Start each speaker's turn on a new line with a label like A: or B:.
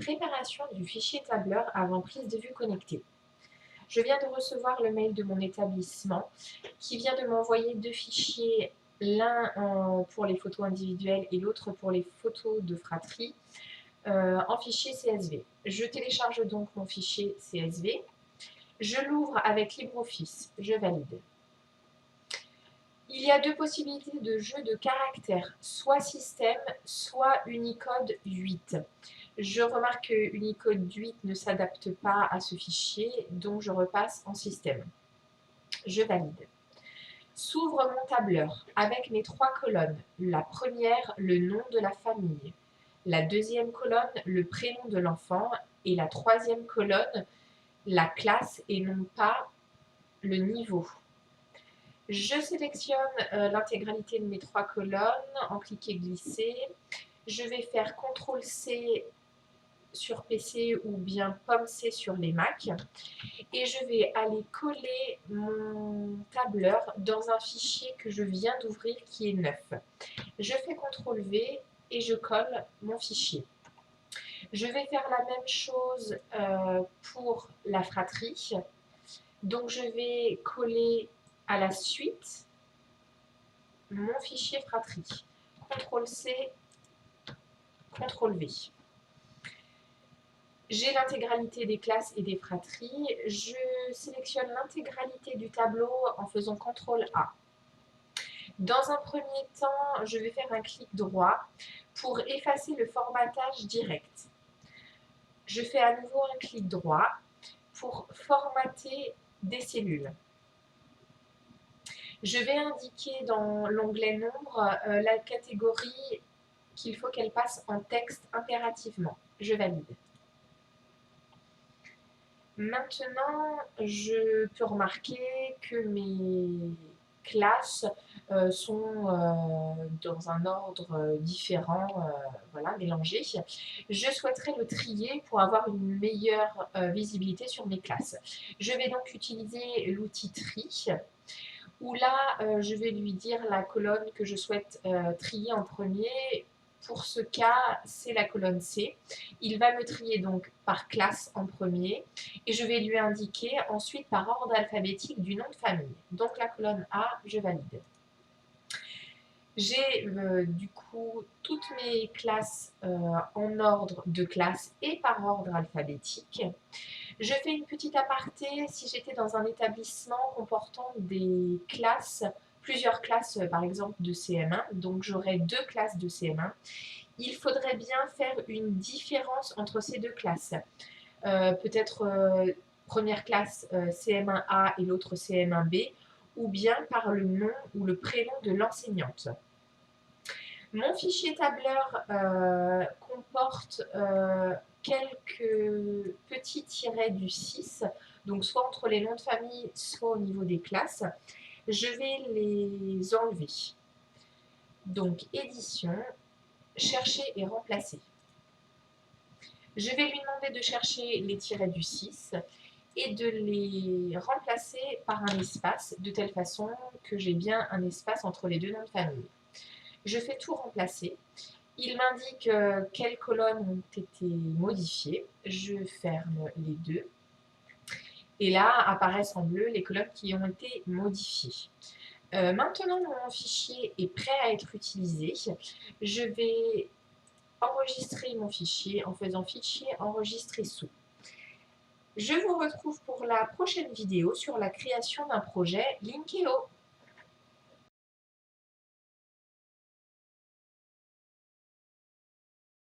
A: Préparation du fichier tableur avant prise de vue connectée. Je viens de recevoir le mail de mon établissement qui vient de m'envoyer deux fichiers, l'un pour les photos individuelles et l'autre pour les photos de fratrie, en fichier CSV. Je télécharge donc mon fichier CSV, je l'ouvre avec LibreOffice, je valide. Il y a deux possibilités de jeu de caractères, soit système, soit Unicode 8. Je remarque que Unicode 8 ne s'adapte pas à ce fichier, donc je repasse en système. Je valide. S'ouvre mon tableur avec mes trois colonnes. La première, le nom de la famille. La deuxième colonne, le prénom de l'enfant. Et la troisième colonne, la classe et non pas le niveau. Je sélectionne l'intégralité de mes trois colonnes en cliquer-glisser. Je vais faire CTRL-C sur PC ou bien POM-C sur les Mac. Et je vais aller coller mon tableur dans un fichier que je viens d'ouvrir qui est neuf. Je fais CTRL-V et je colle mon fichier. Je vais faire la même chose pour la fratrie. Donc je vais coller à la suite mon fichier fratrie. CTRL-C, CTRL-V. J'ai l'intégralité des classes et des fratries. Je sélectionne l'intégralité du tableau en faisant CTRL-A. Dans un premier temps, je vais faire un clic droit pour effacer le formatage direct. Je fais à nouveau un clic droit pour formater des cellules. Je vais indiquer dans l'onglet Nombre la catégorie qu'il faut qu'elle passe en texte impérativement. Je valide. Maintenant, je peux remarquer que mes classes sont dans un ordre différent, voilà, mélangé. Je souhaiterais le trier pour avoir une meilleure visibilité sur mes classes. Je vais donc utiliser l'outil tri, où là, je vais lui dire la colonne que je souhaite trier en premier. Pour ce cas, c'est la colonne C. Il va me trier donc par classe en premier et je vais lui indiquer ensuite par ordre alphabétique du nom de famille. Donc la colonne A, je valide. J'ai du coup toutes mes classes en ordre de classe et par ordre alphabétique. Je fais une petite aparté. Si j'étais dans un établissement comportant des classes, plusieurs classes par exemple de CM1, donc j'aurais deux classes de CM1, il faudrait bien faire une différence entre ces deux classes. Peut-être première classe CM1A et l'autre CM1B, ou bien par le nom ou le prénom de l'enseignante. Mon fichier tableur comporte quelques petits tirets du 6, donc soit entre les noms de famille, soit au niveau des classes. Je vais les enlever. Donc, édition, chercher et remplacer. Je vais lui demander de chercher les tirets du 6 et de les remplacer par un espace, de telle façon que j'ai bien un espace entre les deux noms de famille. Je fais tout remplacer. Il m'indique quelles colonnes ont été modifiées. Je ferme les deux. Et là, apparaissent en bleu les colonnes qui ont été modifiées. Maintenant, mon fichier est prêt à être utilisé. Je vais enregistrer mon fichier en faisant fichier enregistrer sous. Je vous retrouve pour la prochaine vidéo sur la création d'un projet Linkeo.